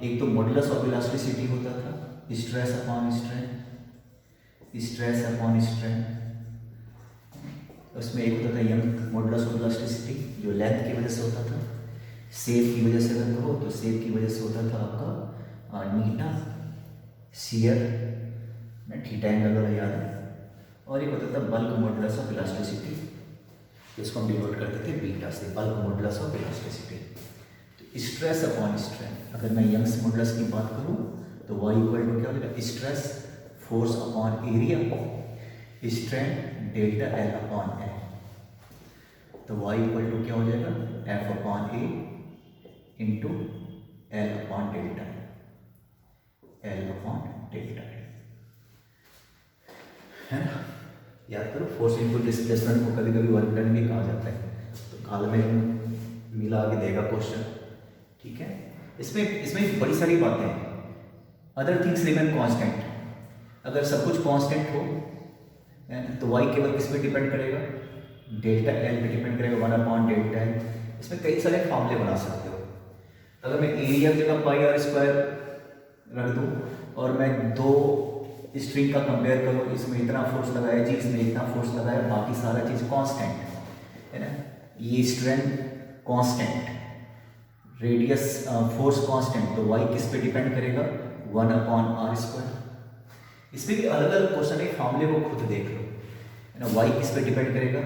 एक तो modulus of elasticity होता था, stress upon strain, stress upon strain. उसमें एक होता था यंग मॉडुलस ऑफ इलास्टिसिटी जो लेंथ की वजह से होता था, सेव की वजह से अगर कहो तो सेव की वजह से होता था आपका नीटा शियर में थीटा एंगल वाला याद है। और एक होता था बल्क मॉडुलस ऑफ इलास्टिसिटी, इसको हम डिनोट करते थे बीटा से, बल्क मॉडुलस ऑफ इलास्टिसिटी। तो स्ट्रेस अपॉन स्ट्रेन, अगर मैं यंग्स मॉडुलस की बात करूँ तो y इक्वल टू क्या हो जाएगा, stress force upon area, strain delta L upon A. तो y इक्वल टू क्या हो जाएगा, F upon A into L upon delta, L upon delta, है ना। याद करो फोर्स इनटू डिस्प्लेसमेंट को कभी कभी वर्क डन भी कहा जाता है, तो काल में मिला के देगा क्वेश्चन, ठीक है। इसमें इसमें बड़ी सारी बातें हैं। अदर थिंग्स रिमेन कांस्टेंट, अगर सब कुछ कांस्टेंट हो तो y केवल किस पे डिपेंड करेगा, डेल्टा एल पे डिपेंड करेगा, 1 अपॉन डेल्टा एल। इसमें कई सारे फॉर्मूले बना सकते हो। अगर मैं एरिया की जगह पाई आर स्क्वायर रख दूँ और मैं दो स्ट्रिंग का कंपेयर करो, इसमें इतना फोर्स लगाया जी, इसमें इतना फोर्स लगाया, बाकी सारा चीज़ कांस्टेंट है ना। ये strength constant, radius force constant, तो y किस पे डिपेंड करेगा, 1 अपॉन आर स्क्वायर। इसमें भी अलग अलग क्वेश्चन है, फॉर्मूले को खुद देख लो, है ना। y किस पे डिपेंड करेगा,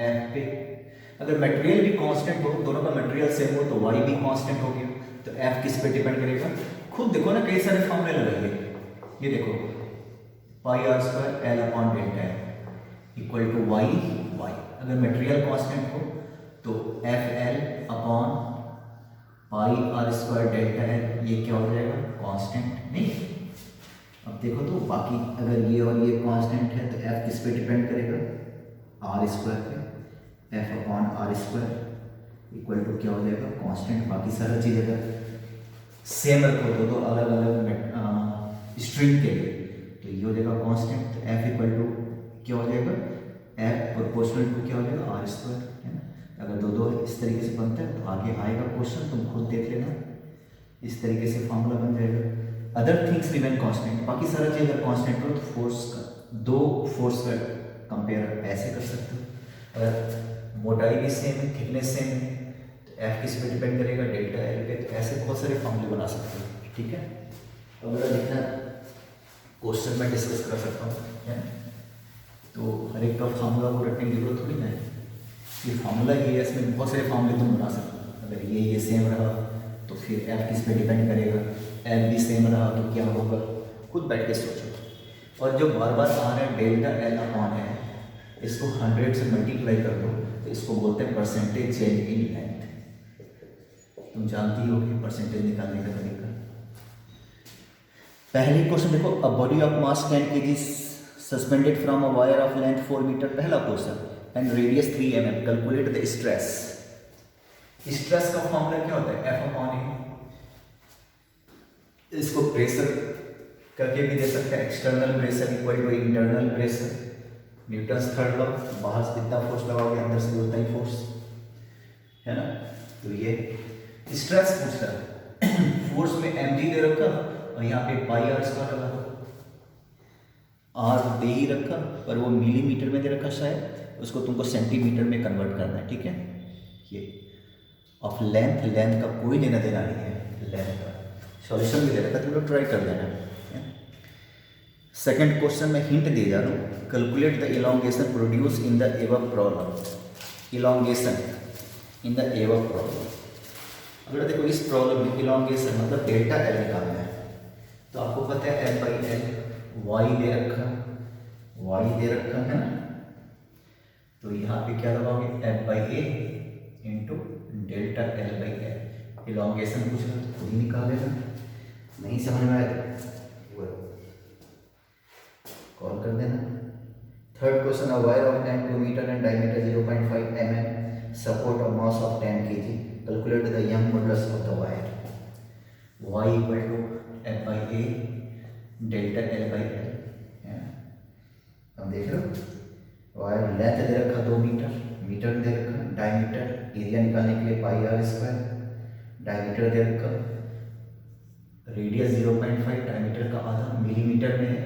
एफ पे। अगर मटेरियल भी कांस्टेंट हो, दोनों का मटेरियल सेम हो तो y भी कांस्टेंट हो गया, तो f किस पे डिपेंड करेगा, खुद देखो ना, कई सारे फॉर्मूले लगाइए। ये देखो pi R square L upon delta L equal to Y Y. अगर मटेरियल कांस्टेंट हो तो F L upon pi R square delta L, ये क्या हो जाएगा, कांस्टेंट नहीं। अब देखो तो बाकी अगर ये और ये कांस्टेंट है तो एफ किस पे डिपेंड करेगा, आर स्क्वायर पे, F upon R square equal to क्या हो जाएगा, कांस्टेंट। बाकी सारा चीज़ अगर सेम रखो तो अलग अलग स्ट्रिंग के लिए तो ये हो जाएगा कांस्टेंट। तो एफ इक्वल टू क्या हो जाएगा, एफ प्रोपोर्शनल टू क्या हो जाएगा, आर स्क्वायर, है ना। अगर दो दो इस तरीके से बनता है तो आगे आएगा क्वेश्चन, तुम खुद देख लेना, इस तरीके से फॉर्मूला बन जाएगा। अदर थिंग्स रिमेन कांस्टेंट, बाकी सारा चीज़ अगर कांस्टेंट हो तो फोर्स का, दो फोर्स का कंपेयर ऐसे कर सकते हो। अगर मोटाई भी सेम है, थिकनेस सेम है, तो एफ किस पे डिपेंड करेगा, डेल्टा एल पे। तो ऐसे बहुत सारे फॉर्मूले बना सकते हो, ठीक है। अब अगर लिखना क्वेश्चन में डिस्कस कर सकता हूँ, है ना। तो हर एक का फार्मूला को रखने की जरूरत थोड़ी ना है, ये फार्मूला ये है, इसमें बहुत सारे फार्मूले तुम बना सकते हो। अगर ये सेम रहा तो फिर एफ किस पे डिपेंड करेगा, एफ भी सेम रहा तो क्या होगा, खुद बैठ के सोचो। और जो बार बार आ रहा है डेल्टा एल अपॉन है, इसको 100 से मल्टीप्लाई कर दो तो इसको बोलते हैं परसेंटेज चेंज इन लेंथ। तुम जानती हो कि परसेंटेज निकालने का तरीका। पहले क्वेश्चन देखो, a body of mass 10 kg suspended from a wire of length 4 metre, पहला question, and radius 3 mm, calculate the stress. Stress का फॉर्मूला क्या होता है, एफ अपॉन ए। इसको प्रेशर करके भी दे सकते हैं, external pressure equal to internal pressure, Newton's third law, बाहर से जितना फोर्स लगाओगे अंदर से उतना ही फोर्स, है ना। तो ये स्ट्रेस पूछ रहा है, फोर्स में mg दे रखा और यहाँ पे पाई आर स्क्वायर लगा दो, आर दे ही रखा पर वो मिलीमीटर में दे रखा शायद, उसको तुमको सेंटीमीटर में कन्वर्ट करना है, ठीक है। ये ऑफ लेंथ, लेंथ का कोई लेना देना नहीं है, लेंथ का सॉल्यूशन भी दे रखा, तुम लोग ट्राई कर लेना। सेकंड क्वेश्चन में हिंट दे जा रहा हूँ, calculate the elongation produce in the above problem. Elongation in the above problem, अगर देखो इस प्रॉब्लम में इलॉन्गेशन मतलब डेल्टा एल निकालना है, तो आपको पता है L by L, why they रखा, वाई दे रखा है ना। तो यहाँ पे क्या लगाओगे, F by A into delta L by L. Elongation पूछ रहे तो खुद ही निकाल लेना, नहीं समझ में आया कॉल कर देना। Third question, a wire of 2 metre and diameter 0.5 mm support a mass of 10 kg, calculate the Young modulus of the wire. y equal to F by A delta L by L, है ना। अब देख रहे हो, wire length दे रखा 2 metre, metre दे रखा, diameter area निकालने के लिए पाई आर स्क्वायर, डायमीटर दे रखा, रेडियस 0.5, डायमीटर का आधा, मिलीमीटर में है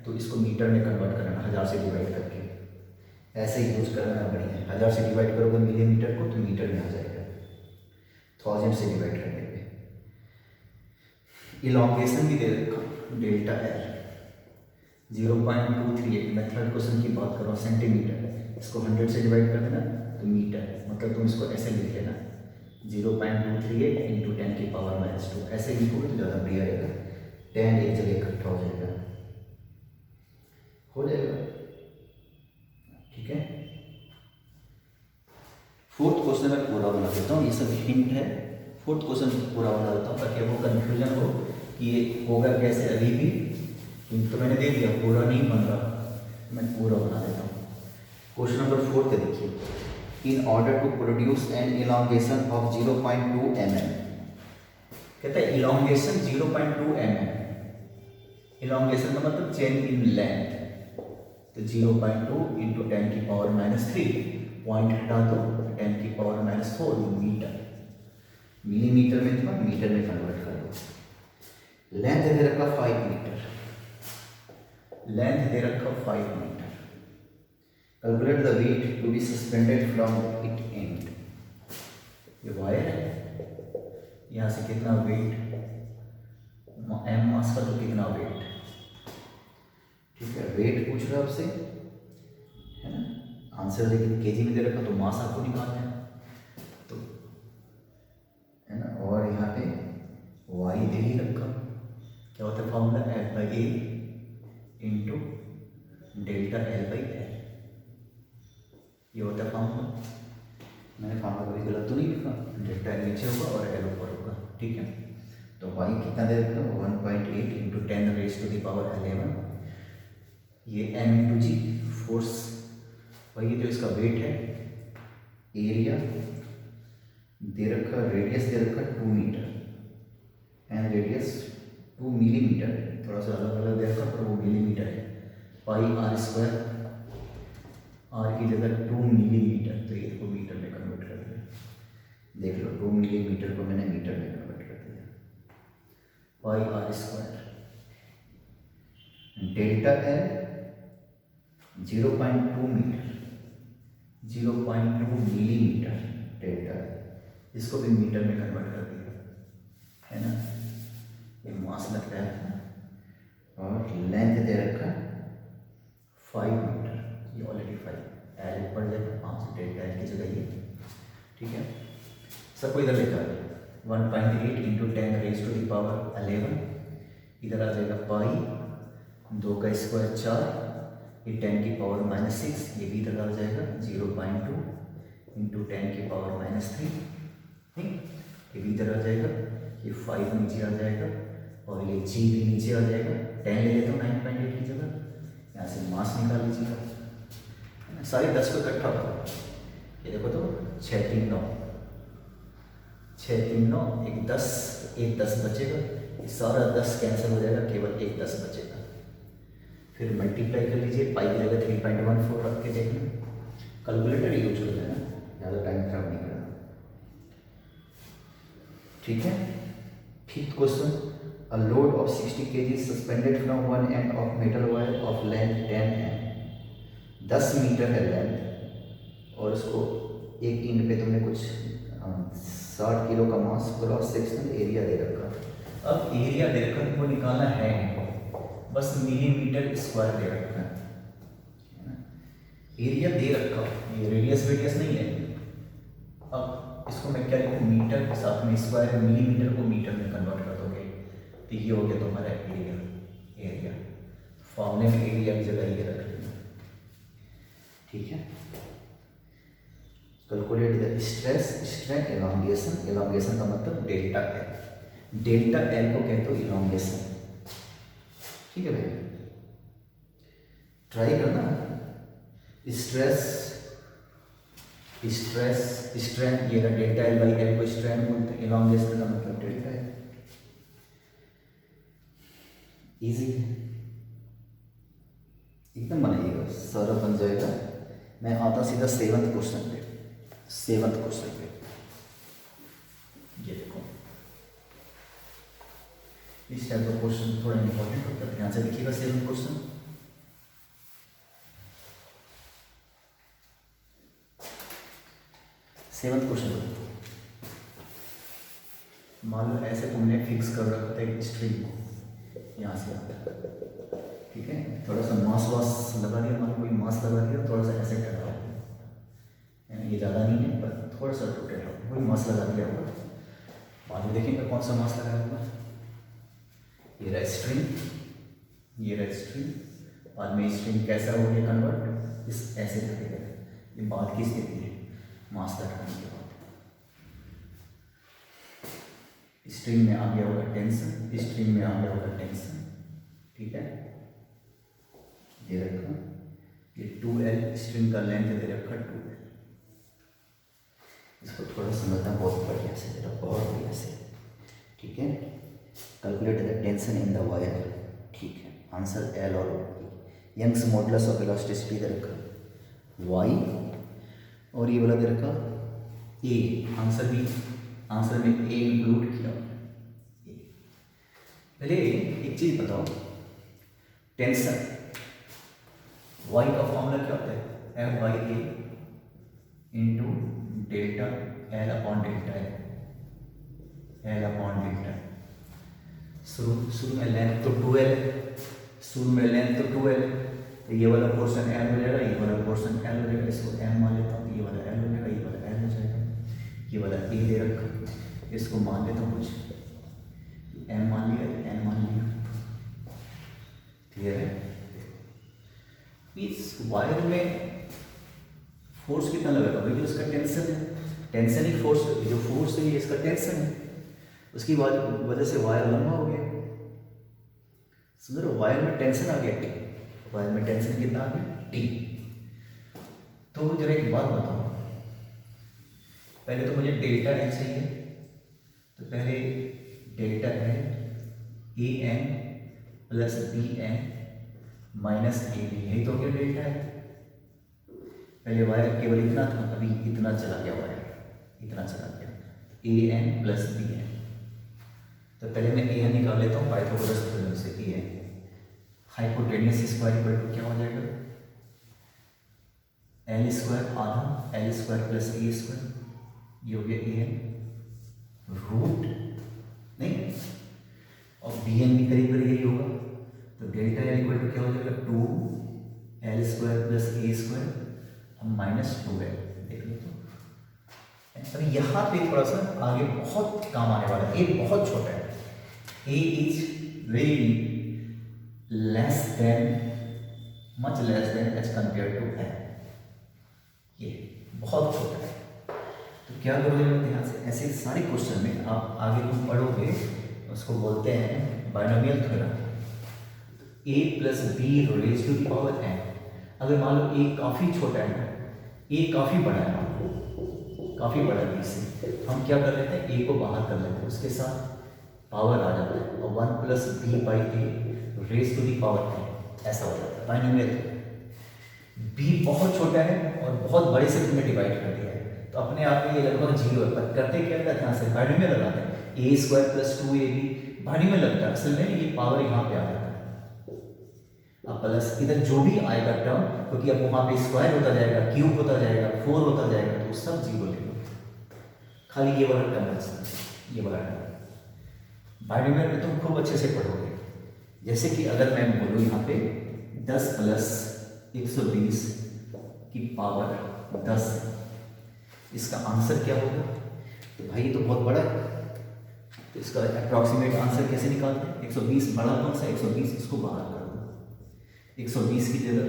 तो इसको मीटर में कन्वर्ट करना, 1000 से डिवाइड करके, ऐसे ही यूज करना बढ़िया। 1000 से डिवाइड करोगे मिलीमीटर को तो मीटर में आ जाएगा, 1000 से डिवाइड करने पे। इलॉन्गेशन भी दे रखा डेल्टा एल 0.238, मैं थर्ड क्वेश्चन की बात कर रहा हूँ, सेंटीमीटर, इसको 100 से डिवाइड कर देना तो मीटर, मतलब तुम इसको ऐसे लिख लेना 0.238 इंटू 10 की पावर -2, ऐसे लिखोगे तो ज़्यादा बढ़िया रहेगा, 10 एक जगह इकट्ठा हो जाएगा, हो जाएगा। ठीक है, फोर्थ क्वेश्चन मैं पूरा बना देता हूँ, ये सब हिंट है, फोर्थ क्वेश्चन पूरा बना देता हूँ ताकि वो कन्फ्यूजन हो कि ये होगा कैसे। अभी भी हिंट तो मैंने दे दिया, पूरा नहीं बन रहा, मैं पूरा बना देता हूँ। क्वेश्चन नंबर 4 के देखिए, in order to produce an elongation of 0.2 mm, कहता है इलॉन्गेशन 0.2 mm, इलॉन्गेशन का मतलब चेंज इन लेंथ, तो 0.2 इंटू 10 की पावर -3, पॉइंट हटा दो 10 की पावर -4 मीटर, मिलीमीटर में था मीटर में कन्वर्ट कर दो। लेंथ दे रखा 5 मीटर, लेंथ दे रखा 5 मीटर। Calculate the weight to be suspended from it end, ये वायर है, यहाँ से कितना वेट, m मास का तो कितना वेट, ठीक है, वेट पूछ रहा है आपसे, है ना, आंसर लेकिन केजी में दे रखा तो मास आपको निकालना है, तो है ना, और यहाँ पे वाई दे ही रखा, क्या होता है formula, F/A into delta L/L, ये होता है फॉर्मूला। मैंने फॉर्मूला कभी गलत तो नहीं लिखा, डेल्टा L नीचे होगा और L ऊपर होगा, ठीक है। तो वाई कितना दे रखा, 1.8 into 10 raise to the power 11, ये m इंटू जी फोर्स, वही जो इसका वेट है, एरिया दे रखा, रेडियस दे रखा 2 मीटर, एंड रेडियस 2 मिलीमीटर, थोड़ा सा अलग अलग दे रखा पर वो मिलीमीटर है, पाई आर स्क्वायर, आर की जगह 2 मिलीमीटर, तो ये को मीटर में कन्वर्ट कर दिया, देख लो 2 मिलीमीटर को मैंने मीटर में कन्वर्ट कर दिया, pi R square, delta L 0.2 metre, 0.2 millimetre delta, इसको भी मीटर में कन्वर्ट कर दिया, है ना, ये मास लगता है, और लेंथ दे रखा 5 मीटर, ये ऑलरेडी 5, एल ऊपर जाएगा 5 डेल्टा एल की जगह ये, ठीक है। सबको इधर लेकर आ जाए, 1.8 into 10 raise to the power 11, इधर आ जाएगा पाई, 2 का स्क्वायर 4, ये 10 की पावर -6, ये भी इधर आ जाएगा 0.2 इंटू 10 की पावर -3, ठीक, ये भी इधर आ जाएगा, ये 5 नीचे आ जाएगा, और ये जी भी नीचे आ जाएगा, 10 ले लेता हूँ 9.8 की जगह, यहाँ से मास निकाल लीजिएगा, है ना, सारे 10 को इकट्ठा करो, ये देखो तो 6 3 9, 6 3 9, एक 10, एक 10 बचेगा, ये सारा 10 कैंसिल हो जाएगा, केवल एक 10 बचेगा, फिर मल्टीप्लाई कर लीजिए, पाई की जगह 3.14 रख के देखना, कैलकुलेटर यूज कर लेना, ज़्यादा टाइम खराब नहीं करना, ठीक है। Fifth question, a load of 60 kg suspended from one end of metal wire of length 10 mm, 10 metre है लेंथ, और उसको एक एंड पे तुमने कुछ 60 किलो का मास, क्रॉस सेक्शनल एरिया दे रखा। अब एरिया दे रखा वो निकालना है, बस मिलीमीटर स्क्वायर दे रखा है ना, एरिया दे रखा, ये रेडियस वेडियस नहीं है। अब इसको मैं क्या लिखूँ, मीटर के साथ में स्क्वायर, मिलीमीटर को मीटर में कन्वर्ट कर दोगे तो ये हो गया तुम्हारा एरिया, एरिया फॉर्मूले में एरिया की जगह ये रख लेना, ठीक है। Calculate the stress strain elongation, elongation का मतलब डेल्टा एल, डेल्टा एल को कहते हो एलोंगेशन, ठीक है भैया, ट्राई करना। स्ट्रेस स्ट्रेस स्ट्रेन, ये ना डेल्टा एल बाई एल को स्ट्रेन बोलते हैं, एलोंगेशन का मतलब डेल्टा एल, इजी है, एकदम बनाइएगा, सारा बन जाएगा। मैं आता सीधा 7th क्वेश्चन पे, 7th क्वेश्चन पे, ये देखो इस टाइप का क्वेश्चन थोड़ा इंपॉर्टेंट होता है, ध्यान से देखिएगा। 7th क्वेश्चन, मान लो ऐसे तुमने फिक्स कर रखा था एक स्ट्रिंग को, यहाँ से आता है, ठीक है, थोड़ा सा मास वास लगा दिया, मान लो कोई मास लगा दिया, थोड़ा सा ऐसे टकरा दिया, ये ज़्यादा नहीं है पर थोड़ा सा टूटे, कोई मास लगा दिया होगा, बाद में देखेंगे कौन सा मास लगाया होगा। ये रहा स्ट्रिंग, ये रहा स्ट्रिंग, बाद में स्ट्रिंग कैसा हो गया कन्वर्ट, इस ऐसे लगेगा। ये बाद की स्थिति है मास लटकाने के बाद। स्ट्रिंग में आ गया होगा टेंशन, स्ट्रिंग में आ गया होगा टेंशन, ठीक है, ये रखा, ये 2L स्ट्रिंग का लेंथ दे रखा 2L। इसको थोड़ा समझना बहुत बढ़िया से, जरा बहुत बढ़िया से, ठीक है। Calculate the tension in the wire, ठीक है, आंसर L और यंग्स मॉडुलस ऑफ इलास्टिसिटी दे रखा Y, और ये वाला दे रखा A, आंसर भी, आंसर में A इंक्लूड किया। पहले एक चीज बताओ, टेंशन Y का फॉर्मूला क्या होता है, F/A into delta L upon delta L, L upon delta. शुरू में लेंथ तो 2L, शुरू में लेंथ तो 2L, तो ये वाला पोर्शन L हो जाएगा, ये वाला पोर्शन L हो जाएगा, इसको M मान लेता हूँ, ये वाला L हो जाएगा, ये वाला L हो जाएगा, ये वाला A दे रखा, इसको मान लेता हूँ कुछ M मान लिया, N मान लिया, क्लियर है। इस वायर में फोर्स कितना लगेगा, भाई जो इसका टेंशन है, टेंशन ही फोर्स, जो फोर्स है ये इसका टेंशन है, उसकी वजह से वायर लंबा हो गया, समझ रहे हो, वायर में टेंशन आ गया T, वायर में टेंशन कितना आ गया T। तो जरा एक बात बताओ, पहले तो मुझे डेल्टा L चाहिए, तो पहले delta L AN plus BN minus AB, यही तो क्या डेल्टा है। पहले वायर केवल इतना था, अभी इतना चला गया वायर, इतना चला गया, AN प्लस BN। तो पहले मैं AN निकाल लेता हूँ पाइथागोरस थ्योरम से, AN hypotenuse square equal to क्या हो जाएगा, L स्क्वायर आधा L square plus A square, ये हो गया AN रूट नहीं, और BN भी करीब करीब यही होगा, तो डेल्टा L इक्वल टू क्या हो जाएगा 2L square plus A square, अब माइनस 2L, देख लो। तो अभी यहाँ पे थोड़ा सा आगे बहुत काम आने वाला है, A बहुत छोटा है, A is very less than, much less than as compare to L, ये बहुत छोटा है। तो क्या करोगे ध्यान से, ऐसे सारे क्वेश्चन में आप आगे तुम पढ़ोगे, उसको बोलते हैं binomial theorem, A plus B raise to the power n। अगर मान लो A काफ़ी छोटा है, A काफ़ी बड़ा है, काफ़ी बड़ा है B से, हम क्या कर लेते हैं A को बाहर कर लेते हैं, उसके साथ पावर आ जाता है, और 1 plus B by A raise to the power n, ऐसा हो जाता है बाइनोमियल। B बहुत छोटा है और बहुत बड़े से तुमने डिवाइड कर दिया है, तो अपने आप में ये लगभग 0 है, पर करते क्या है ध्यान से, बाइनोमियल लगाते हैं, A square plus 2AB binomial लगता है, असल में ये पावर यहाँ पे आ जाता है, अब प्लस इधर जो भी आएगा टर्म, क्योंकि अब वहाँ पे स्क्वायर होता जाएगा, क्यूब होता जाएगा, 4 होता जाएगा, तो सब 0 लेगा, खाली ये वाला टर्म बचता है, ये वाला टर्म। बाइनोमियल में तुम खूब अच्छे से पढ़ोगे, जैसे कि अगर मैं बोलूँ यहाँ पे 10 प्लस 120 की पावर 10, इसका आंसर क्या होगा, तो भाई ये तो बहुत बड़ा है, तो इसका अप्रॉक्सीमेट आंसर कैसे निकालते हैं, 120 बड़ा कौन सा, 120 इसको बाहर कर दो, 120 की जगह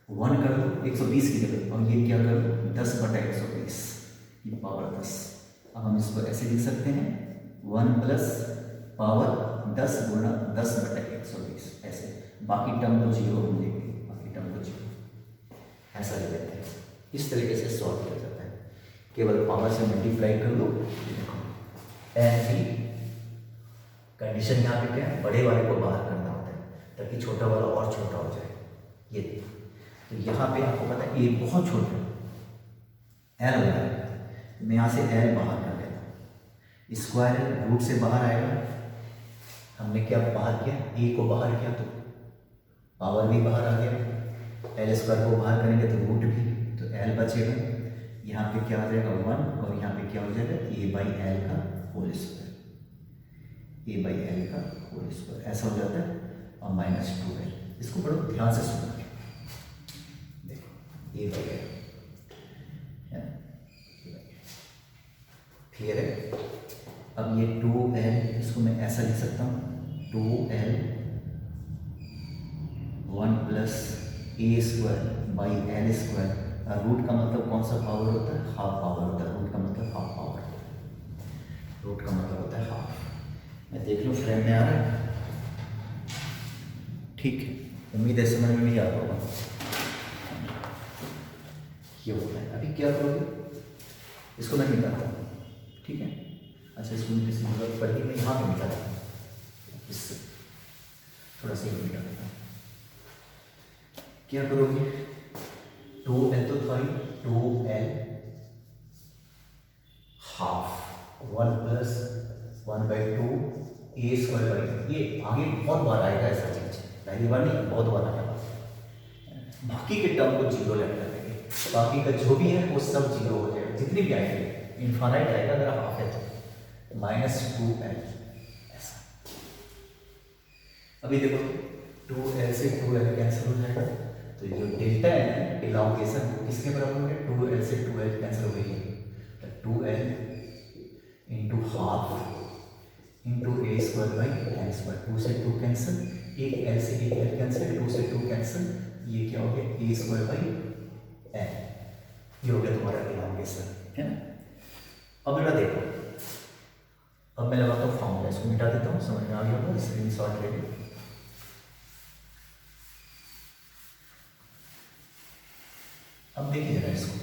1 कर दो, 120 की जगह, और ये क्या कर दो 10/120 की पावर 10। अब हम इसको ऐसे लिख सकते हैं 1 प्लस पावर 10 गुणा 10/120, ऐसे, बाकी टर्म को 0 हम लेंगे, बाकी टर्म को 0 ऐसा ले लेते हैं। इस तरीके से सॉल्व किया जाता है, केवल पावर से मल्टीप्लाई कर लो। एंड की कंडीशन यहाँ पे क्या है, बड़े वाले को बाहर करना होता है ताकि छोटा वाला और छोटा हो जाए, ये। तो यहाँ पे आपको पता है ये बहुत छोटा है, L हो रहा है, मैं यहाँ से L बाहर कर लेता हूँ, स्क्वायर रूट से बाहर आएगा, हमने क्या बाहर किया, ए को बाहर किया तो पावर भी बाहर आ गया, एल स्क्वायर को बाहर करेंगे तो रूट भी, तो एल बचेगा, यहाँ पे क्या हो जाएगा 1 और यहाँ पे क्या हो जाएगा ए बाई एल का whole square, A by L का होल स्क्वायर ऐसा हो जाता है, और -2l। इसको बड़े ध्यान से सुनना, देखो ए बाई एल क्लियर है। अब ये 2l इसको मैं ऐसा लिख सकता हूँ 2l 1 plus A square by L square. Root का मतलब कौन सा पावर होता है, हाफ पावर होता है, रूट का मतलब हाफ पावर होता है, रूट का मतलब होता है हाफ। मैं देख लूँ फ्रेम में आ रहा है, ठीक है, उम्मीद है समझ में नहीं आ रहा होगा। ये होता है, अभी क्या करोगे, इसको मैं निकालता हूँ, ठीक है। अच्छा इसको मुझे किसी जरूरत पड़ेगी, मैं यहाँ पे निकालता हूँ, इससे थोड़ा सा निकाल देता हूँ। क्या करोगे 2l तो था 2l half 1 plus 1/2 A square by, ये आगे बहुत बार आएगा ऐसा चीज, पहली बार नहीं बहुत बार आएगा। बाकी के टर्म को जीरो लेट कर देंगे, बाकी का जो भी है वो सब जीरो हो जाएगा, जितनी भी आएंगे इन्फानाइट आएगा अगर हाफ है तो -2l ऐसा। अभी देखो 2l से 2l कैंसिल हो जाएगा, तो जो डेल्टा है इलांगेशन किसके बराबर है, 2l से 2l कैंसिल हो गई है, तो 2l into half into A square by L square, 2 से 2 कैंसिल, एक एल से एक एल कैंसिल, 2 से 2 कैंसिल, ये क्या हो गया ए स्क्वायर बाई एल, ये हो गया तुम्हारा इलांगेशन, है ना। अब बेटा देखो, अब मैं लगाता हूँ फॉर्मूला, इसको मिटा देता हूँ, समझ में आ गया होगा, स्क्रीनशॉट ले लो। अब देखिए जरा इसको,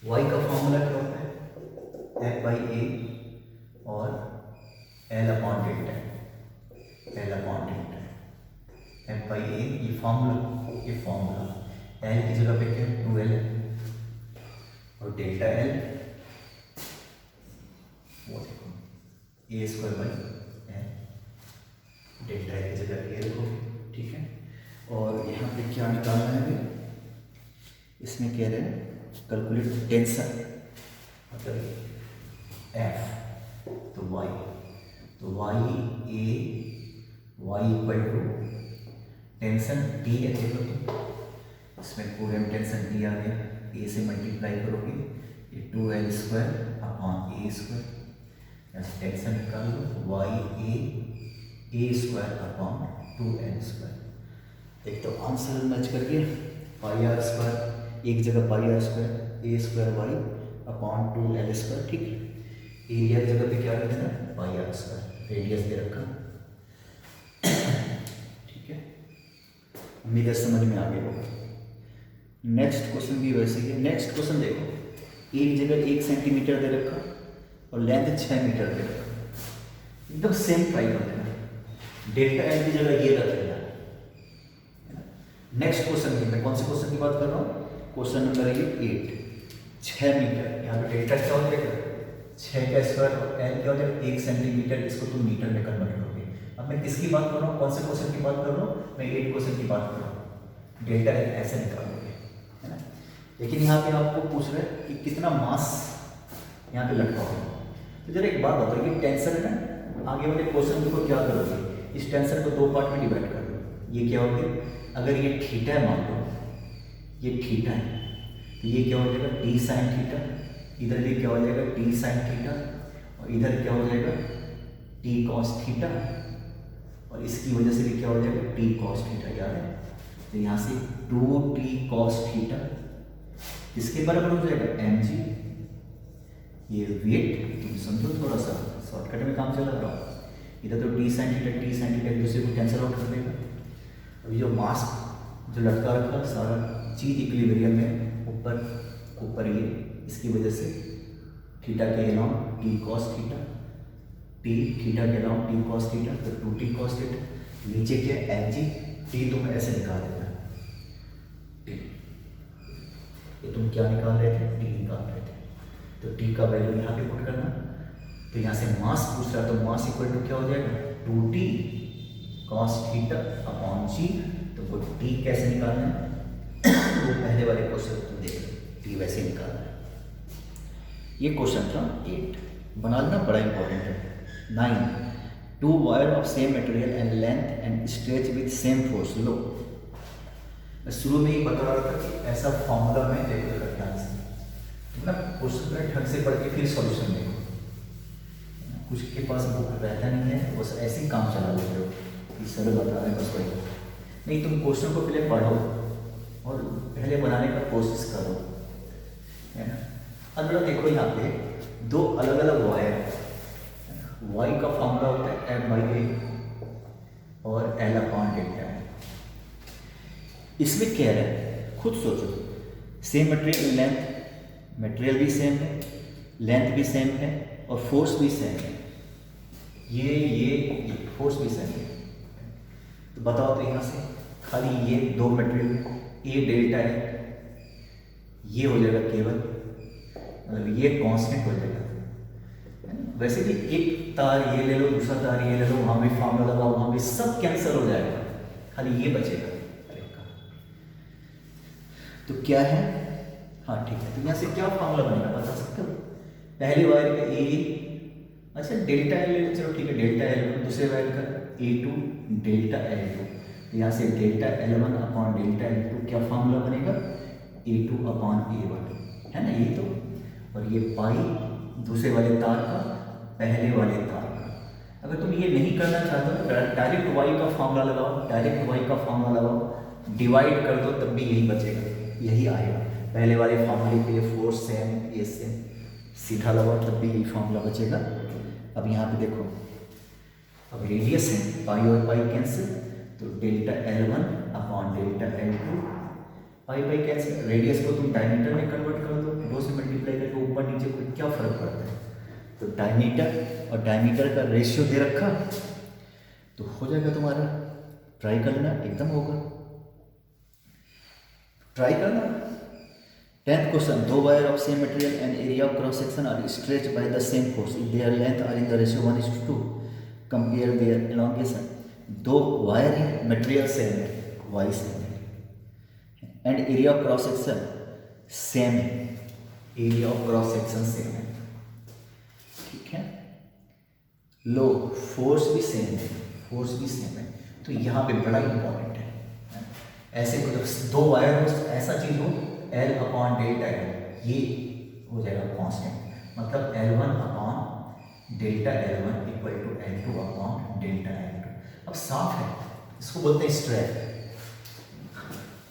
y का फॉर्मूला क्या होता है, f बाई ए और l upon delta, f by A, ये फॉर्मूला l की जगह पे क्या है 2l और डेल्टा l वो देखो A square by L, delta l की जगह ए रखोगे, ठीक है। और यहाँ पे क्या निकालना है, इसमें कह रहे हैं कैलकुलेट टेंशन, मतलब F तो y, तो y equal to tension T है, देखो इसमें पूरे में टेंशन T आ गया, a से मल्टीप्लाई करोगे ये 2l स्क्वायर अपॉन ए स्क्वायर, टेंशन निकाल लो a square upon 2l square. एक तो आंसर मैच करके पाई आर स्क्वायर, एक जगह pi R square A square Y upon 2l square, ठीक है। एरिया की जगह पे क्या रख देना पाई आर स्क्वायर, रेडियस दे रखा, ठीक है। उम्मीद है समझ में आ गया होगा। नेक्स्ट क्वेश्चन भी वैसे ही है। नेक्स्ट क्वेश्चन देखो, एक जगह 1 सेंटीमीटर दे रखा और लेंथ 6 मीटर दे रखा, एकदम सेम ट्राई कर देना, डेल्टा एल की जगह ये रख देना। नेक्स्ट क्वेश्चन की, मैं कौन से क्वेश्चन की बात कर रहा हूँ, क्वेश्चन नंबर 8, 6 मीटर, यहाँ पे डेल्टा क्या हो जाएगा 6 का स्क्वायर और एल क्या हो जाएगा 1 सेंटीमीटर, इसको तुम मीटर में कन्वर्ट करोगे। अब मैं किसकी बात कर रहा हूँ, कौन से क्वेश्चन की बात कर रहा हूँ, मैं 8 क्वेश्चन की बात कर रहा हूँ, डेल्टा एल ऐसे निकालोगे, है ना। लेकिन यहाँ पे आपको पूछ रहे हैं कि कितना मास यहाँ पे लटका होगा। तो जरा एक बात बताओ कि टेंशन है ना, आगे वाले क्वेश्चन को क्या करोगे, इस टेंशन को 2 पार्ट में डिवाइड कर दो। ये क्या हो गया, अगर ये थीटा है, मान लो ये थीटा है, तो ये क्या हो जाएगा टी साइन थीटा, इधर भी क्या हो जाएगा टी साइन थीटा, और इधर क्या हो जाएगा टी कॉस थीटा, और इसकी वजह से भी क्या हो जाएगा टी कॉस थीटा, याद है। तो यहाँ से 2t कॉस थीटा किसके बराबर हो जाएगा mg, ये वेट तुम समझो, थोड़ा सा शॉर्टकट में काम चला रहा हूँ। इधर तो टी साइन थीटा एक दूसरे को कैंसिल आउट कर देगा। अभी जो मास जो लटका रखा सारा चीज इक्विलिब्रियम में ऊपर ये, इसकी वजह से थीटा के अलाउंड टी कॉस थीटा, थीटा के अलाउंड टी कॉस थीटा, तो 2t कॉस थीटा, नीचे क्या एम जी, टी तुम ऐसे निकाल देना, ये तुम क्या निकाल रहे थे, टी निकाल रहे थे, तो टी का वैल्यू यहाँ पे पुट करना, तो तो यहाँ से मास पूछ रहा है, तो मास इक्वल टू क्या हो जाएगा 2t cos theta upon g। तो वो t कैसे निकालना है वो पहले वाले क्वेश्चन तुम देख लो, t वैसे निकालना है। ये क्वेश्चन था 8, बना लेना, बड़ा इंपॉर्टेंट है। 9 2 wire of same material and length and stretch with same force. लो मैं शुरू में ही बता रहा था कि ऐसा फॉर्मूला में देखो जरा ध्यान से, तुम ना क्वेश्चन का ढंग से पढ़ के फिर सॉल्यूशन देखो। कुछ के पास बुक रहता नहीं है, बस ऐसे ही काम चला लेते हो कि सर बता रहे हैं बस वही नहीं। तुम क्वेश्चन को पहले पढ़ो और पहले बनाने का कोशिश करो, है ना। अब जरा देखो यहाँ पे दो अलग अलग वायर, y का फॉर्मूला होता है F/A और L अपॉन डेल्टा है। इसमें क्या है खुद सोचो, सेम मटेरियल लेंथ, मटेरियल भी सेम है, लेंथ भी सेम है और फोर्स भी सेम है। ये फोर्स भी सेम है। तो बताओ तो यहाँ से खाली ये दो मटेरियल ए डेल्टा है, ये हो जाएगा केवल, मतलब ये कांस्टेंट हो जाएगा। वैसे भी एक तार ये ले लो, दूसरा तार ये ले लो, वहाँ भी फॉर्मूला लगाओ, वहाँ भी सब कैंसिल हो जाएगा, खाली ये बचेगा। तो क्या है, हाँ ठीक है, तो यहाँ से क्या फॉर्मूला बनेगा बता सकते हो। पहले वायर का ए, अच्छा डेल्टा एल ले लो, चलो ठीक है डेल्टा एल, दूसरे वायर का A2 डेल्टा L2। तो यहाँ से delta L1 upon delta L2 क्या फॉर्मूला बनेगा A2 अपॉन A1, है ना ये तो। और ये पाई दूसरे वाले तार का पहले वाले तार का। अगर तुम ये नहीं करना चाहते हो तो डायरेक्ट y का फॉर्मूला लगाओ, डायरेक्ट y का फॉर्मूला लगाओ, डिवाइड कर दो तब भी यही बचेगा, यही आएगा। पहले वाले फॉर्मूले के लिए फोर्स सेम, ये सेम, सीधा लगाओ तब भी यही फॉर्मूला बचेगा। अब यहाँ पे देखो, अब रेडियस है, पाई और पाई कैंसिल, तो delta L1 upon delta L2, पाई पाई कैंसिल। रेडियस को तुम डायमीटर में कन्वर्ट कर दो, 2 से मल्टीप्लाई करके ऊपर नीचे कोई क्या फर्क पड़ता है। तो डायमीटर और डायमीटर का रेशियो दे रखा तो हो जाएगा तुम्हारा। ट्राई करना, एकदम होगा, ट्राई करना। 10th क्वेश्चन, दो wire of same material and area of cross section are stretched by the same force if their length are in the ratio 1:2, compare their elongation. दो वायर है, मटेरियल सेम है, Y same है, and area of cross section same है, area of cross section same है, ठीक है। लो force भी सेम है, फोर्स भी सेम है। तो यहाँ पे बड़ा इंपॉर्टेंट है, ऐसे मतलब दो वायर हो, ऐसा चीज हो L अपॉन डेल्टा L, ये हो जाएगा कांस्टेंट, मतलब L1 upon delta L1 equal to L2 upon delta L2। अब साफ है, इसको बोलते हैं स्ट्रैप।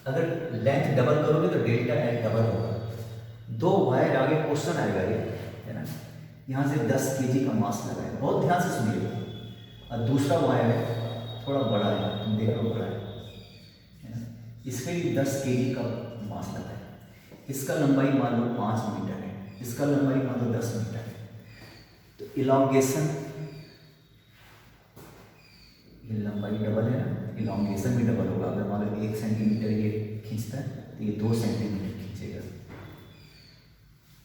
अगर लेंथ डबल करोगे तो डेल्टा L डबल होगा। दो वायर, आगे क्वेश्चन आएगा ये, है ना। यहाँ से 10 kg का मास लगाएगा, बहुत ध्यान से सुनिएगा। और दूसरा वायर है थोड़ा बड़ा है, तुम देख लो बड़ा है ना, इसमें भी 10 kg का मास लगाएगा। इसका लंबाई मान लो 5 मीटर है, इसका लंबाई मान लो 10 मीटर है। तो इलॉन्गेशन, ये लंबाई डबल है ना, इलॉन्गेशन भी डबल होगा। अगर मान लो 1 सेंटीमीटर ये खींचता है तो ये 2 सेंटीमीटर खींचेगा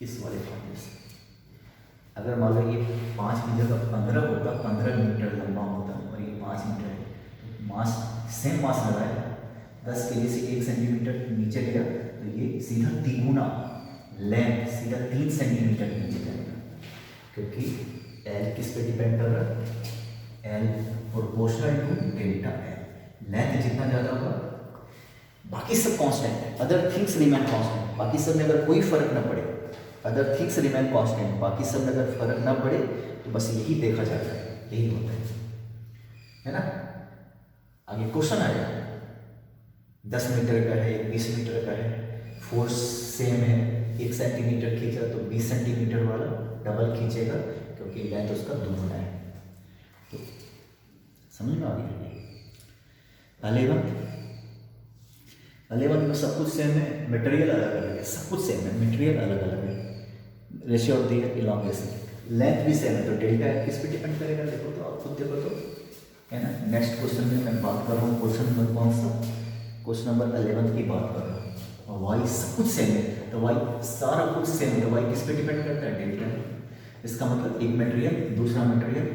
इस वाले फॉर्मूले से। अगर मान लो ये 5 की जगह 15 होता, 15 मीटर लंबा होता और ये 5 मीटर है, तो मास सेम मास लगाया, 10 kg से 1 सेंटीमीटर नीचे गया तो ये सीधा तिगुना लेंथ, सीधा 3 सेंटीमीटर नीचे जाएगा, क्योंकि L किस पे डिपेंड कर रहा है, L proportional to delta L। Length जितना ज़्यादा होगा, बाकी सब कांस्टेंट है, अदर थिंग्स रिमेन कांस्टेंट। बाकी सब में अगर कोई फर्क ना पड़े, अदर थिंग्स रिमेन कांस्टेंट, बाकी सब में अगर फर्क ना पड़े तो बस यही देखा जाता है, यही होता है ना। आगे क्वेश्चन आएगा, 10 मीटर का है, 20 मीटर का है, फोर्स सेम है, 1 सेंटीमीटर खींचा तो 20 सेंटीमीटर वाला डबल खींचेगा, क्योंकि लेंथ उसका दोगुना है। तो समझ में आ गया। 11 में सब कुछ सेम है, मटेरियल अलग अलग है, सब कुछ सेम है, मटेरियल अलग अलग है, ratio of the elongation, length भी सेम है। तो डेल्टा किस पे डिपेंड करेगा, देखो तो आप खुद देखो तो, है ना। नेक्स्ट क्वेश्चन में मैं बात कर रहा हूँ, क्वेश्चन नंबर कौन सा, क्वेश्चन नंबर 11 की बात कर रहा हूँ। और वाई सब कुछ सेम है, तो वाई सारा कुछ सेम है, तो वाई किस पे डिपेंड करता है, डेल्टा। इसका मतलब एक मटेरियल दूसरा मटेरियल,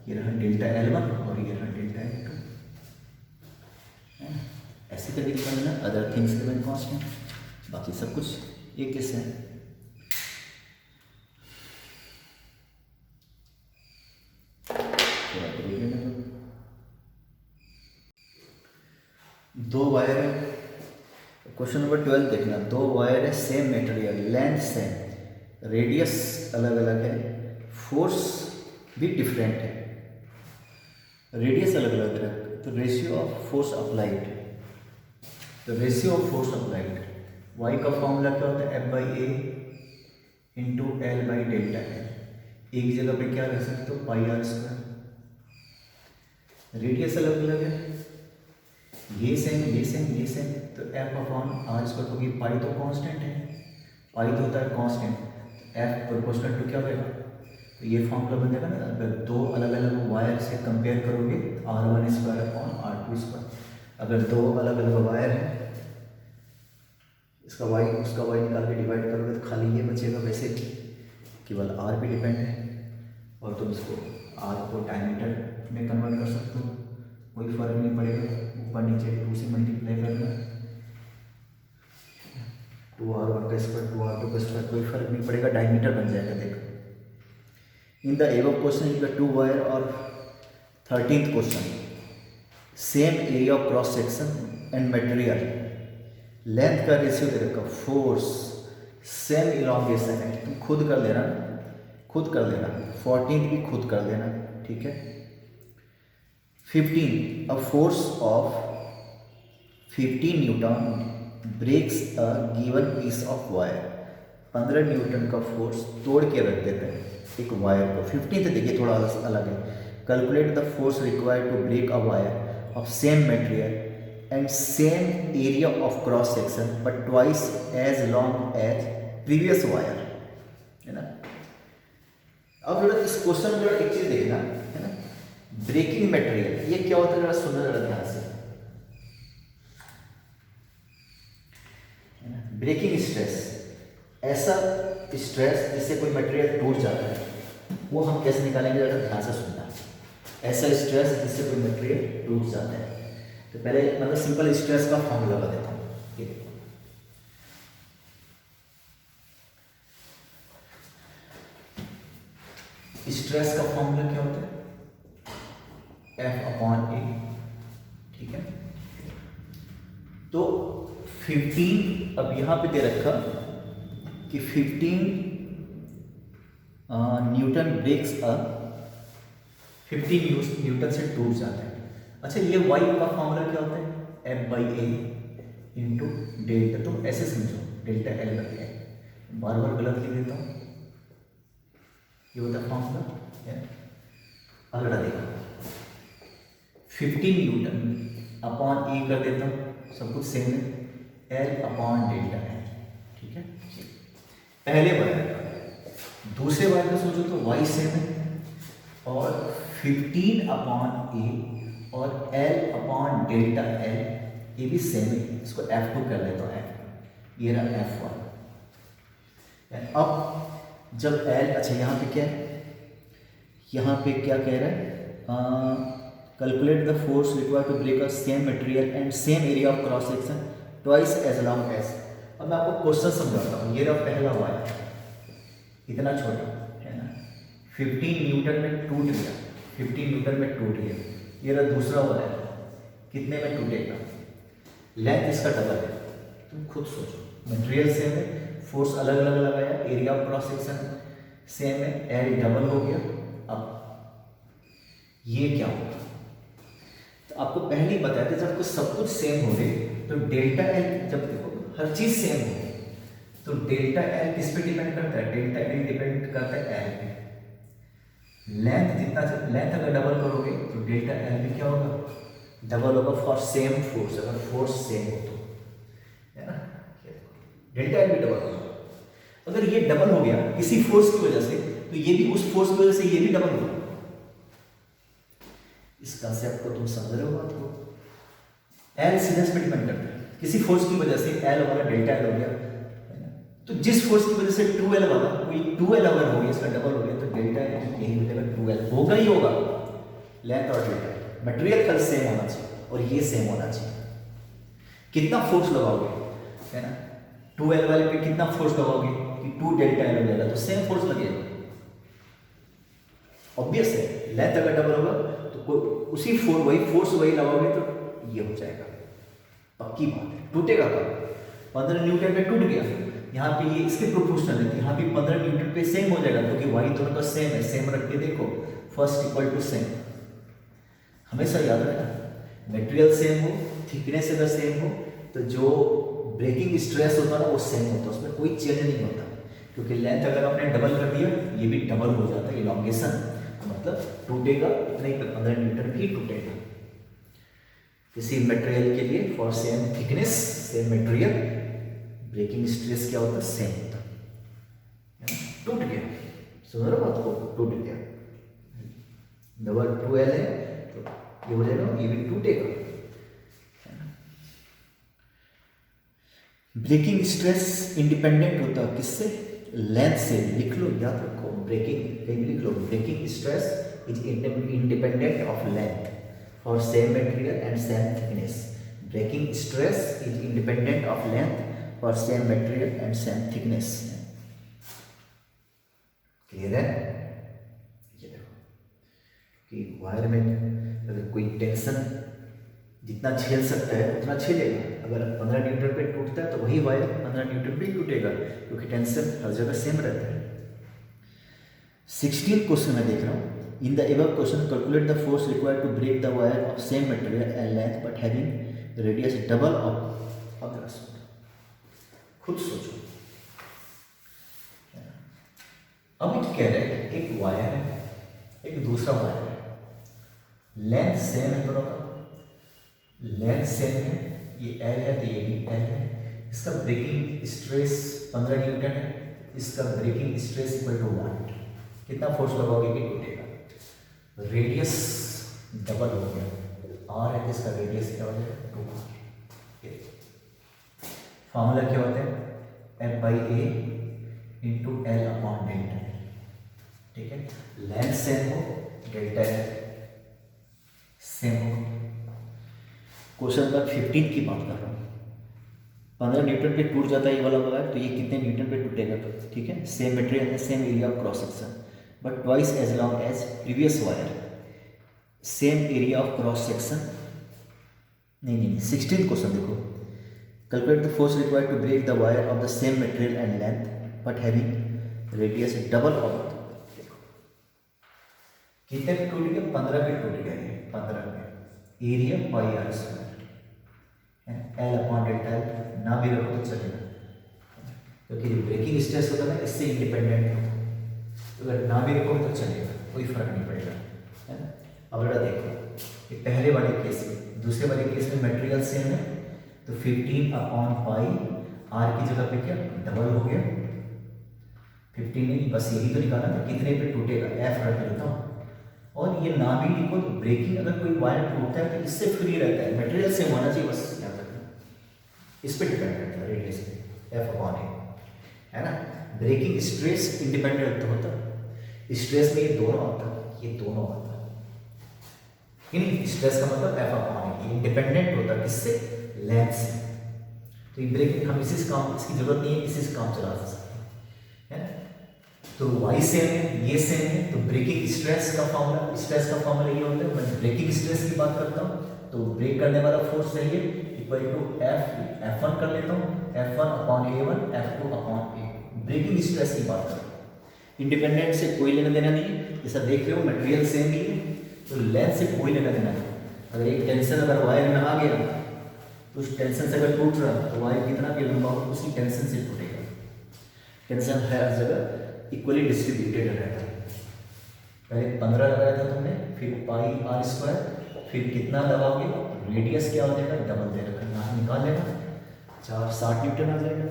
ये रहा डेल्टा L1 और ये रहा डेल्टा L2, ऐसे करके निकालना। अदर थिंग्स रिमेन कांस्टेंट, बाकी सब कुछ एक जैसे है। दो वायर है, क्वेश्चन नंबर 12 देखना। दो वायर है, same material, length same, radius अलग अलग है, फोर्स भी डिफरेंट है, रेडियस अलग अलग है, तो रेशियो ऑफ फोर्स अप्लाइड, तो ratio of force applied Y का फॉर्मूला क्या होता है, F/A into L by delta L। एक जगह पे क्या रख सकते हो, पाई आर स्क्वायर। रेडियस अलग अलग है, ये सेम ये सेम ये सेम, तो F अपॉन आर स्क्वायर होगी। पाई तो कांस्टेंट है, पाई तो होता है कांस्टेंट, F प्रोपोर्शनल टू क्या होगा, तो ये फॉर्मूला बन जाएगा ना। अगर दो अलग अलग वायर से कंपेयर करोगे, R1 square upon R2 square. अगर दो अलग अलग वायर है, इसका वाई उसका वाई निकाल के डिवाइड करोगे तो खाली ये बचेगा। वैसे केवल R पे डिपेंड है, और तुम इसको R को डायमीटर में कन्वर्ट कर सकते हो, कोई फर्क नहीं पड़ेगा। ऊपर नीचे 2 से मल्टीप्लाई करना, 2R1 का स्क्वायर 2R2 का स्क्वायर, कोई फर्क नहीं पड़ेगा, डायमीटर बन जाएगा। देखो इन the above question you get 2 wire, और 13th question, same area of cross section and material, length का रेशियो दे रखा, फोर्स सेम इलॉन्गेशन है, तुम खुद कर लेना, खुद कर लेना। 14th भी खुद कर लेना, ठीक है। 15 a force of 15 newton breaks a given piece of wire, 15 newton का फोर्स तोड़ के रख देते हैं एक वायर को। 15th देखिए थोड़ा अलग है। Calculate the force required to break a wire of same material and same area of cross section but twice as long as previous wire, है ना। अब जरा इस क्वेश्चन में जरा एक चीज देखना, है ना, ब्रेकिंग मटेरियल ये क्या होता है, जरा सुनना जरा ध्यान से, है ना। ब्रेकिंग स्ट्रेस, ऐसा स्ट्रेस जिससे कोई मटेरियल टूट जाता है, वो हम कैसे निकालेंगे, जरा ध्यान से सुनना। ऐसा स्ट्रेस जिससे कोई मटेरियल टूट जाता है, तो पहले मतलब सिंपल स्ट्रेस का फॉर्मूला बता देता हूँ। ये देखो, स्ट्रेस का फॉर्मूला क्या होता है, F/A, ठीक है। तो 15 अब यहां पे दे रखा कि 15 न्यूटन ब्रेक्स अ, 15 न्यूटन से टूट जाता है। अच्छा, ये वाई का फॉर्मूला क्या होता है, F/A इंटू डेल्टा, तो ऐसे समझो, डेल्टा L करके, बार बार गलत लिख देता हूँ, ये होता है फॉर्मूला। अगला देखो, 15 न्यूटन अपॉन ए कर देता हूँ, सब कुछ सेम है, L अपॉन डेल्टा L, ठीक है। पहले वायर का, दूसरे वायर का सोचो तो y सेम है, और 15 अपॉन ए और L अपॉन डेल्टा L ये भी सेम है। इसको F2 कर लेता हूँ, F, ये रहा F1। अब जब L, अच्छा यहाँ पे क्या है, यहाँ पे क्या कह रहा है, calculate the force required to break a same material and same area of cross section twice as long as. अब मैं आपको क्वेश्चन समझाता हूँ। ये रहा पहला वायर, इतना छोटा, है ना, 15 न्यूटन में टूट गया, 15 न्यूटन में टूट गया। ये रहा दूसरा वायर, कितने में टूटेगा, लेंथ इसका डबल है, तुम खुद सोचो, मटेरियल सेम है, फोर्स अलग अलग लगाया, area of cross section same है, एल डबल हो गया। अब ये क्या होगा, तो आपको पहले ही बताया था, जब सब कुछ सेम हो गए तो डेल्टा एल, जब देखो हर चीज सेम हो तो डेल्टा एल किस पे डिपेंड करता है, डेल्टा एल डिपेंड करता है एल पे। लेंथ जितना, लेंथ अगर डबल करोगे तो डेल्टा एल भी क्या होगा, डबल होगा फॉर सेम फोर्स, अगर फोर्स सेम हो तो, है ना, डेल्टा एल भी डबल होगा। अगर ये डबल हो गया किसी फोर्स की वजह से, तो ये भी उस फोर्स की वजह से ये भी डबल होगा। इस कंसेप्ट को तुम समझ रहे हो बात को, एल सीधे पे डिपेंड करता है, किसी फोर्स की वजह से एल वाला डेल्टा एल हो गया, है ना। तो जिस फोर्स की वजह से 2L वाला, कोई 2L अगर हो गया, इसका डबल हो गया, तो डेल्टा यही हो जाएगा 2L, होगा ही होगा, लेंथ और डेल्टा मटेरियल का सेम होना चाहिए और ये सेम होना चाहिए। कितना फोर्स लगाओगे, है ना, 2L वाले पे कितना फोर्स लगाओगे कि 2 डेल्टा L हो जाएगा, तो सेम फोर्स लगेगा, ऑब्वियस है। लेंथ अगर डबल होगा तो कोई उसी वही फोर्स वही लगाओगे तो ये हो जाएगा, पक्की बात है। टूटेगा कब, 15 न्यूटन पे टूट गया, यहाँ पे ये इसके प्रोपोर्शनल है, यहाँ पे 15 न्यूटन पे सेम हो जाएगा, क्योंकि वाई दोनों का सेम है। सेम रख के देखो, फर्स्ट इक्वल टू सेम, हमेशा याद रखना। मटेरियल सेम हो, थिकनेस अगर सेम हो, तो जो ब्रेकिंग स्ट्रेस होता है ना वो सेम होता है, उसमें कोई चेंज नहीं होता, क्योंकि लेंथ अगर आपने डबल कर दिया ये भी डबल हो जाता है, इलॉन्गेशन, मतलब टूटेगा नहीं, 15 न्यूटन भी टूटेगा। किसी मटेरियल के लिए for same thickness same material breaking stress क्या होता है, सेम होता है। टूट गया, सुन रहे हो बात को, टूट गया, डबल 2L है तो ये हो जाएगा, ये भी टूटेगा। ब्रेकिंग स्ट्रेस इंडिपेंडेंट होता है किससे, लेंथ से। लिख लो, याद रखो, ब्रेकिंग कहीं भी लिख लो, breaking stress is independent of length for same material and same thickness. Breaking stress is independent of length for same material and same thickness. Clear है? ये देखो कि वायर में अगर कोई टेंशन जितना झेल सकता है उतना झेलेगा। अगर 15 न्यूटन पे टूटता है तो वही वायर 15 न्यूटन पे ही टूटेगा, क्योंकि टेंशन हर जगह सेम रहता है। 16 क्वेश्चन मैं देख रहा हूँ। In the above question calculate the force required to break the wire of same material and length but having radius double of the rust. खुद सोचो। अब ये कह रहे हैं एक वायर है, एक दूसरा वायर है, लेंथ सेम है दोनों का, लेंथ सेम है, ये L है तो ये भी L है। इसका ब्रेकिंग स्ट्रेस 15 न्यूटन है, इसका ब्रेकिंग स्ट्रेस इक्वल टू 1। कितना फोर्स लगाओगे कि टूटेगा। रेडियस डबल हो गया, R है, इसका रेडियस क्या हो जाएगा 2R। फॉर्मूला क्या होता है, F/A into L upon delta. ठीक है, लेंथ सेम हो, डेल्टा सेम हो। क्वेश्चन नंबर 15 की बात कर रहा हूँ। 15 न्यूटन पे टूट जाता है ये वाला वायर, तो ये कितने न्यूटन पे टूटेगा। तो ठीक है, सेम मटेरियल है, same area of cross section, but twice as long as previous wire, same area of cross section. नहीं 16 क्वेश्चन देखो। Calculate the force required to break the wire of the same material and length but having radius double of. कितने पे टूट गया, 15 पे टूट गया, ये 15 पे। Area πr², L upon delta ना भी रखो तो चलेगा, क्योंकि ब्रेकिंग स्ट्रेस होता है ना, इससे इंडिपेंडेंट होता है, तो अगर ना भी रखो तो चलेगा, कोई फर्क नहीं पड़ेगा, है ना। अब बेटा देखो, ये पहले वाले केस में, दूसरे वाले केस में मटेरियल सेम है, तो 15 अपॉन पाई, R की जगह पे क्या डबल हो गया, 15 नहीं, बस यही तो निकालना था, कितने पे टूटेगा, F रख लेता हूँ। और ये ना भी लिखो तो ब्रेकिंग, अगर कोई वायर टूटता है तो इससे फ्री रहता है, मटेरियल सेम होना चाहिए, बस याद रखना, इस पे डिपेंड करता है, रेडियस पे, F/A, है ना। ब्रेकिंग स्ट्रेस इंडिपेंडेंट होता है, स्ट्रेस में ये दोनों आता है, ये दोनों आता है, यानी स्ट्रेस का मतलब F/A, ये इंडिपेंडेंट होता है किससे, लेंथ से। तो ये ब्रेकिंग हम इसी से काम, इसकी जरूरत नहीं है, इसी से काम चला सकते हैं, है ना। तो y सेम है, ये सेम है, तो ब्रेकिंग स्ट्रेस का फॉर्मूला ये होता है। मैं ब्रेकिंग स्ट्रेस की बात करता हूँ तो ब्रेक करने वाला फोर्स चाहिए इक्वल टू F1 कर लेता हूँ, F1 upon A1, F2 upon A। Breaking stress की बात करता हूँ, इंडिपेंडेंट से कोई लेना देना नहीं है। जैसा देख रहे हो मटेरियल सेम ही है, तो लेंथ से कोई लेना देना नहीं। अगर एक टेंशन अगर वायर में आ गया तो उस टेंशन से अगर टूट रहा तो वायर कितना भी लंबा हो उसी टेंशन से टूटेगा। टेंशन हर जगह इक्वली डिस्ट्रीब्यूटेड रहता है। पहले 15 लगाया था तुमने, फिर πr², फिर कितना दबाओगे, रेडियस क्या हो जाएगा, डबल दे रखा, यहाँ निकाल लेना, 60 न्यूटन आ जाएगा,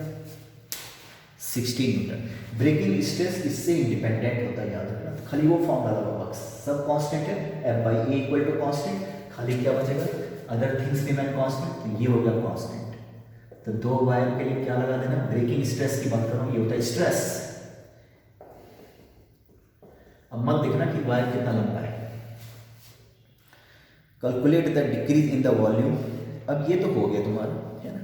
16 न्यूटन। ब्रेकिंग स्ट्रेस इससे इंडिपेंडेंट होता है, याद रखना। खाली वो फॉर्मूला लगा, सब कांस्टेंट है, F/A इक्वल टू कांस्टेंट, खाली क्या बचेगा, अदर थिंग्स रिमेन कांस्टेंट, तो ये हो गया कांस्टेंट। तो दो वायर के लिए क्या लगा देना, ब्रेकिंग स्ट्रेस की बात कर रहा हूँ, ये होता है स्ट्रेस। अब मत देखना कि वायर कितना लंबा है। Calculate the decrease in the volume. अब ये तो हो गया तुम्हारा, है ना,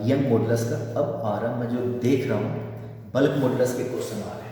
यंग मॉडुलस का। अब आ रहा, मैं जो देख रहा हूँ, बल्क मॉडुलस के क्वेश्चन आ रहे हैं।